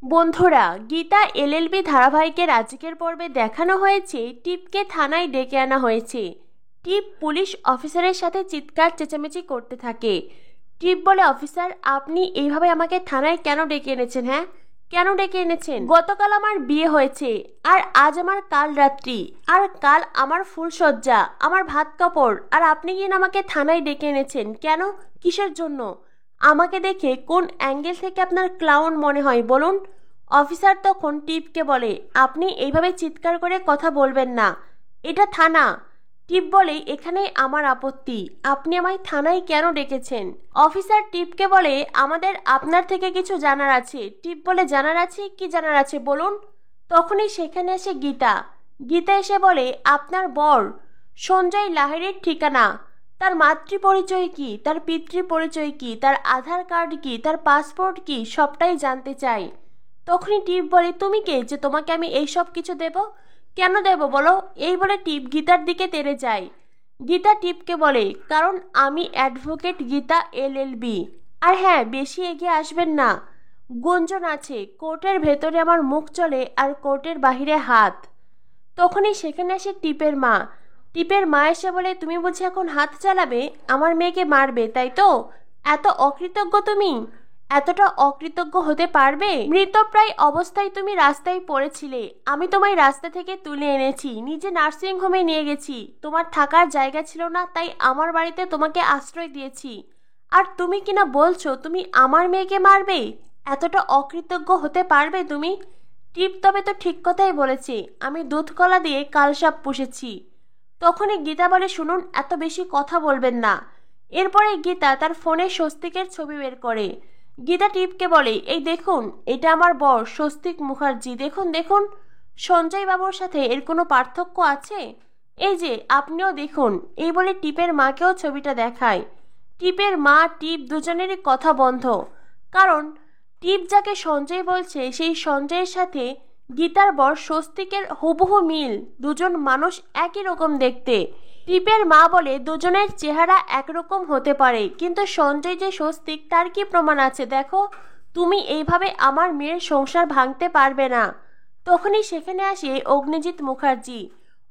বন্ধুরা, গীতা এলএলবি ধারাবাহিকের আজকের পর্বে দেখানো হয়েছে টিপকে থানায় ডেকে আনা হয়েছে। টিপ পুলিশ অফিসারের সাথে চিৎকার চেঁচামেচি করতে থাকে। টিপ বলে, অফিসার আপনি এইভাবে আমাকে থানায় কেন ডেকে এনেছেন? হ্যাঁ, কেন ডেকে এনেছেন? গতকাল আমার বিয়ে হয়েছে, আর আজ আমার কাল রাত্রি, আর কাল আমার ফুলসজ্জা, আমার ভাত কাপড়, আর আপনি কিনা আমাকে থানায় ডেকে এনেছেন কেন? কিসের জন্য? আমাকে দেখে কোন অ্যাঙ্গেল থেকে আপনার ক্লাউন মনে হয় বলুন? অফিসার তখন টিপকে বলে, আপনি এইভাবে চিৎকার করে কথা বলবেন না, এটা থানা। টিপ বলে, এখানে আমার আপত্তি, আপনি আমায় থানায় কেন ডেকেছেন? অফিসার টিপকে বলে, আমাদের আপনার থেকে কিছু জানার আছে। টিপ বলে, জানার আছে? কি জানার আছে বলুন? তখনই সেখানে এসে গীতা। গীতা এসে বলে, আপনার বর সঞ্জয় লাহিড়ীর ঠিকানা, তার মাতৃ পরিচয় কি, তার পিতৃ পরিচয় কি, তার আধার কার্ড কি, তার পাসপোর্ট কি, সবটাই জানতে চাই। তখনই টিপ বলে, তুমি কে যে তোমাকে আমি এই সব কিছু দেব? কেন দেব বলো? এই বলে টিপ গীতার দিকে তেড়ে যায়। গীতা টিপকে বলে, কারণ আমি অ্যাডভোকেট গীতা এলএলবি। আর হ্যাঁ, বেশি এগিয়ে আসবেন না, গুঞ্জন আছে কোর্টের ভেতরে আমার মুখ চলে আর কোর্টের বাহিরে হাত। তখনই সেখানে আসে টিপের মা। টিপের মা এসে বলে, তুমি বুঝি এখন হাত চালাবে, আমার মেয়েকে মারবে, তাই তো? এত অকৃতজ্ঞ তুমি? এতটা অকৃতজ্ঞ হতে পারবে? মৃতপ্রায় অবস্থায় তুমি রাস্তায় পড়েছিলে, আমি তোমায় রাস্তা থেকে তুলে এনেছি, নিজে নার্সিং হোমে নিয়ে গেছি। তোমার থাকার জায়গা ছিল না, তাই আমার বাড়িতে তোমাকে আশ্রয় দিয়েছি। আর তুমি কিনা বলছো তুমি আমার মেয়েকে মারবে? এতটা অকৃতজ্ঞ হতে পারবে তুমি? টিপ তবে তো ঠিক কথাই বলেছে, আমি দুধ কলা দিয়ে কালসাপ পুষেছি। তখনই গীতা বলে, শুনুন, এত বেশি কথা বলবেন না। এরপরে গীতা তার ফোনে স্বস্তিকের ছবি বের করে। গীতা টিপকে বলে, এই দেখুন, এটা আমার বর স্বস্তিক মুখার্জি, দেখুন দেখুন, সঞ্জয় বাবুর সাথে এর কোনো পার্থক্য আছে? এই যে আপনিও দেখুন। এই বলে টিপের মাকেও ছবিটা দেখায়। টিপের মা টিপ দুজনেরই কথা বন্ধ, কারণ টিপ যাকে সঞ্জয় বলছে সেই সঞ্জয়ের সাথে গীতার বর স্বস্তিকের হুবহু মিল, দুজন মানুষ একই রকম দেখতে। টিপের মা বলে, দুজনের চেহারা একরকম হতে পারে, কিন্তু সঞ্জয় যে স্বস্তিক তার কি প্রমাণ আছে দেখো? তুমি এইভাবে আমার মেয়ের সংসার ভাঙতে পারবে না। তখনই সেখানে আসে অগ্নিজিৎ মুখার্জি।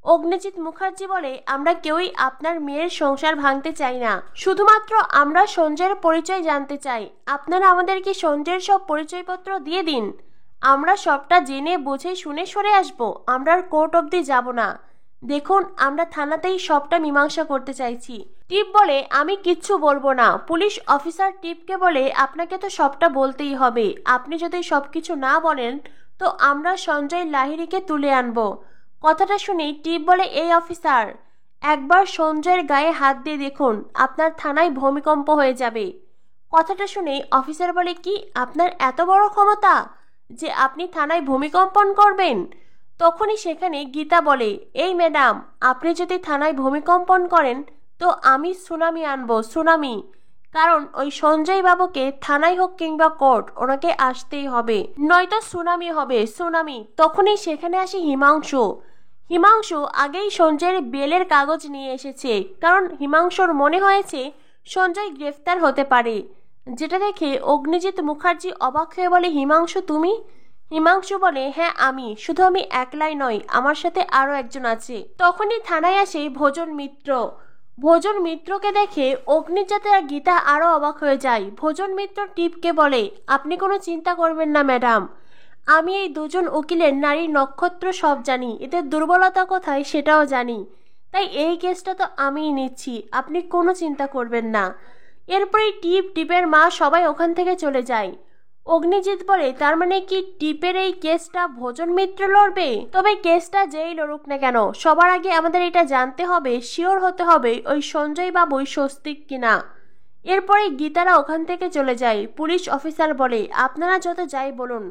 অগ্নিজিৎ মুখার্জি বলে, আমরা কেউই আপনার মেয়ের সংসার ভাঙতে চাই না, শুধুমাত্র আমরা সঞ্জয়ের পরিচয় জানতে চাই। আপনারা আমাদেরকে সঞ্জয়ের সব পরিচয়পত্র দিয়ে দিন, আমরা সবটা জেনে বুঝে শুনে সরে আসব, আমরা আর কোর্ট অবধি যাব না। দেখুন, আমরা থানাতেই সবটা মীমাংসা করতে চাইছি। টিপ বলে, আমি কিচ্ছু বলবো না। পুলিশ অফিসার টিপকে বলে, আপনাকে তো সবটা বলতেই হবে, আপনি যদি সবকিছু না বলেন তো আমরা সঞ্জয় লাহিড়ীকে তুলে আনবো। কথাটা শুনেই টিপ বলে, এই অফিসার, একবার সঞ্জয়ের গায়ে হাত দিয়ে দেখুন, আপনার থানায় ভূমিকম্প হয়ে যাবে। কথাটা শুনেই অফিসার বলে, কি আপনার এত বড় ক্ষমতা যে আপনি থানায় ভূমিকম্পন করবেন? তখনই সেখানে গীতা বলে, এই ম্যাডাম, আপনি যদি থানায় ভূমিকম্পন করেন তো আমি সুনামি আনবো, সুনামি। কারণ ওই সঞ্জয় বাবুকে থানায় হোক কিংবা কোর্ট, ওনাকে আসতেই হবে, নয়তো সুনামি হবে, সুনামি। তখনই সেখানে আসে হিমাংশু। হিমাংশু আগেই সঞ্জয়ের বেলের কাগজ নিয়ে এসেছে, কারণ হিমাংশুর মনে হয়েছে সঞ্জয় গ্রেফতার হতে পারে। যেটা দেখে অগ্নিজিৎ মুখার্জি অবাক হয়ে বলে, হিমাংশু তুমি? হিমাংশু বলে, হ্যাঁ আমি, শুধু আমি একলাই নয়, আমার সাথে আরো একজন আছে। তখনই থানায় আসে ভোজন মিত্র। ভোজন মিত্রকে দেখে অগ্নিজিৎ আর গীতা আরো অবাক হয়ে যায়। ভোজন মিত্র টিপকে বলে, আপনি কোনো চিন্তা করবেন না ম্যাডাম, আমি এই দুজন উকিলের নারী নক্ষত্র সব জানি, এদের দুর্বলতা কোথায় সেটাও জানি, তাই এই কেসটা তো আমিই নিচ্ছি, আপনি কোনো চিন্তা করবেন না। এরপরেই টিপের মা সবাই ওখান থেকে চলে যায়। অগ্নিজিৎ বলে, তার মানে কি টিপের এই কেসটা ভোজন মিত্র লড়বে? তবে কেসটা যেই লড়ুক না কেন, সবার আগে আমাদের এটা জানতে হবে, শিওর হতে হবে ওই সঞ্জয় বাবুই স্বস্তিক কিনা। এরপরে গীতারা ওখান থেকে চলে যায়। পুলিশ অফিসার বলে, আপনারা যত যাই বলুন,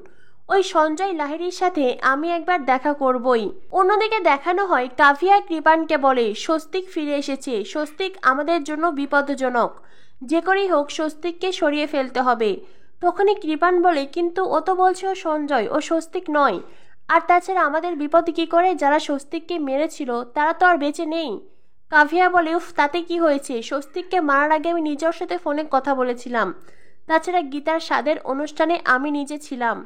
ওই সঞ্জয় লাহিড়ীর সাথে আমি একবার দেখা করবই। অন্যদিকে দেখানো হয় কাভিয়া কৃপানকে বলে, স্বস্তিক ফিরে এসেছে, স্বস্তিক আমাদের জন্য বিপদজনক, যে করেই হোক স্বস্তিককে সরিয়ে ফেলতে হবে। তখনই কৃপান বলে, কিন্তু ও তো বলছে ও সঞ্জয়, ও স্বস্তিক নয়, আর তাছাড়া আমাদের বিপদ কি করে? যারা স্বস্তিককে মেরেছিল তারা তো আর বেঁচে নেই। কাভিয়া বলে, উফ, তাতে কি হয়েছে? স্বস্তিককে মারার আগে আমি নিজের সাথে ফোনে কথা বলেছিলাম, তাছাড়া গীতার স্বাদের অনুষ্ঠানে আমি নিজে ছিলাম,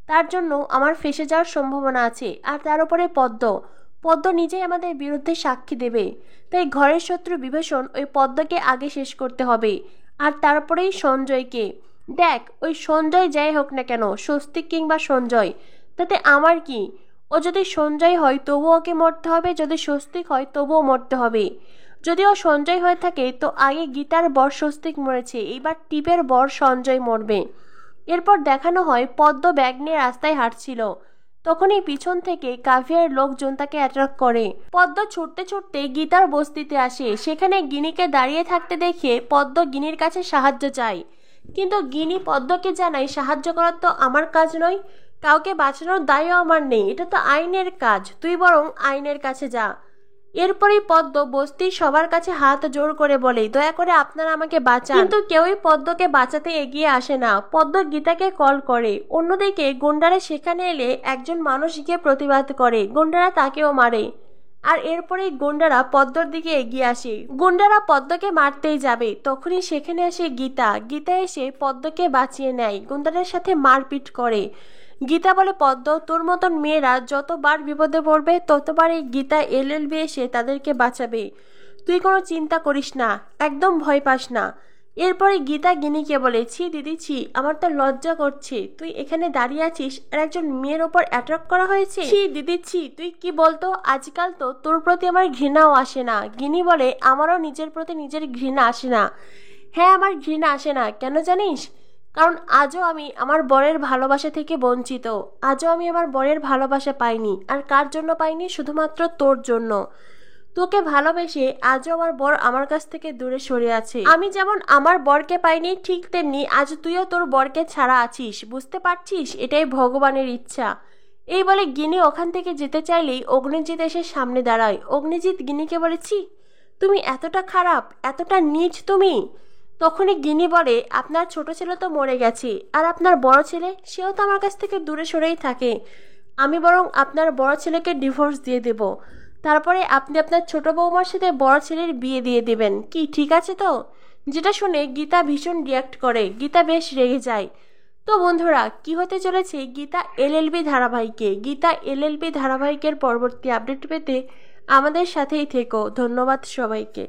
তার জন্য আমার ফেঁসে যাওয়ার সম্ভাবনা আছে। আর তার উপরে পদ্ম নিজেই আমাদের বিরুদ্ধে সাক্ষী দেবে। তাই ঘরের শত্রু বিভীষণ ওই পদ্মকে আগে শেষ করতে হবে, আর তারপরেই সঞ্জয়কে। দেখ, ওই সঞ্জয় যাই হোক না কেন, স্বস্তিক কিংবা সঞ্জয়, তাতে আমার কি? ও যদি সঞ্জয় হয় তবুও ওকে মরতে হবে, যদি স্বস্তিক হয় তবুও মরতে হবে। যদি ও সঞ্জয় হয়ে থাকে তো আগে গীতার বর স্বস্তিক মরেছে, এইবার টিপের বর সঞ্জয় মরবে। এরপর দেখানো হয় পদ্ম ব্যাগ নিয়ে রাস্তায় হাঁটছিল। তখনই পিছন থেকে কাভিয়ার লোকজন তাকে অ্যাট্রাক করে। পদ্ম ছুটতে ছুটতে গীতার বস্তিতে আসে। সেখানে গিনিকে দাঁড়িয়ে থাকতে দেখে পদ্ম গিনির কাছে সাহায্য চায়, কিন্তু গিনি পদ্মকে জানায় সাহায্য করার তো আমার কাজ নয়, কাউকে বাঁচানোর দায়ও আমার নেই, এটা তো আইনের কাজ, তুই বরং আইনের কাছে যা। এরপরেই পদ্ম বস্তির সবার কাছে হাত জোর করে বলে, দয়া করে আপনারা আমাকে বাঁচান। কিন্তু কেউই পদ্মকে বাঁচাতে এগিয়ে আসে না। পদ্ম গীতাকে কল করে। অন্যদিকে গুন্ডারা সেখানে এলে একজন মানুষ গিয়ে প্রতিবাদ করে, গুন্ডারা তাকেও মারে। আর এরপরেই গুন্ডারা পদ্মর দিকে এগিয়ে আসে। গুন্ডারা পদ্মকে মারতেই যাবে, তখনই সেখানে আসে গীতা এসে পদ্মকে বাঁচিয়ে নেয়। গুন্ডাদের সাথে মারপিট করে। গীতা বলে, পদ্ম, তোর মতন মেয়েরা যতবার বিপদে পড়বে ততবার এই গীতা এলএলবি এসে তাদেরকে বাঁচাবে, তুই কোনো চিন্তা করিস না, একদম ভয় পাস না। এরপরে গীতা গিনিকে বলে, ছি দিদি ছি, আমার তো লজ্জা করছে, তুই এখানে দাঁড়িয়ে আছিস আর একজন মেয়ের ওপর অ্যাট্রাক করা হয়েছে। ছি দিদি ছি, তুই কি বলতো, আজকাল তো তোর প্রতি আমার ঘৃণাও আসে না। গিনি বলে, আমারও নিজের প্রতি নিজের ঘৃণা আসে না। হ্যাঁ, আমার ঘৃণা আসে না, কেন জানিস? কারণ আজও আমি আমার বরের ভালোবাসা থেকে বঞ্চিত। আজও আমি আমার বরের ভালোবাসা পাইনি। আর কার জন্য পাইনি? শুধুমাত্র তোর জন্য। তোকে ভালোবেসে আজও আমার বর আমার কাছ থেকে দূরে সরে আছে। আমি যেমন আমার বরকে পাইনি, ঠিক তেমনি আজ তুইও তোর বরকে ছাড়া আছিস। বুঝতে পারছিস? এটাই ভগবানের ইচ্ছা। এই বলে গিনি ওখান থেকে যেতে চাইলেই অগ্নিজিৎ এসে সামনে দাঁড়ায়। অগ্নিজিৎ গিনিকে বলেছি, তুমি এতটা খারাপ, এতটা নীচ তুমি? তখনই গিনি বলে, আপনার ছোট ছেলে তো মরে গেছে, আর আপনার বড় ছেলে, সেও তো আমার কাছ থেকে দূরে সরেই থাকে। আমি বরং আপনার বড় ছেলেকে ডিভোর্স দিয়ে দেব, তারপরে আপনি আপনার ছোট বৌমার সাথে বড় ছেলের বিয়ে দিয়ে দেবেন, কি ঠিক আছে তো? যেটা শুনে গীতা ভীষণ রিয়াক্ট করে। গীতা বেশ রেগে যায়। তো বন্ধুরা, কি হতে চলেছে গীতা এলএলবি ধারাবাহিকের পরবর্তী আপডেট পেতে আমাদের সাথেই থেকো। ধন্যবাদ সবাইকে।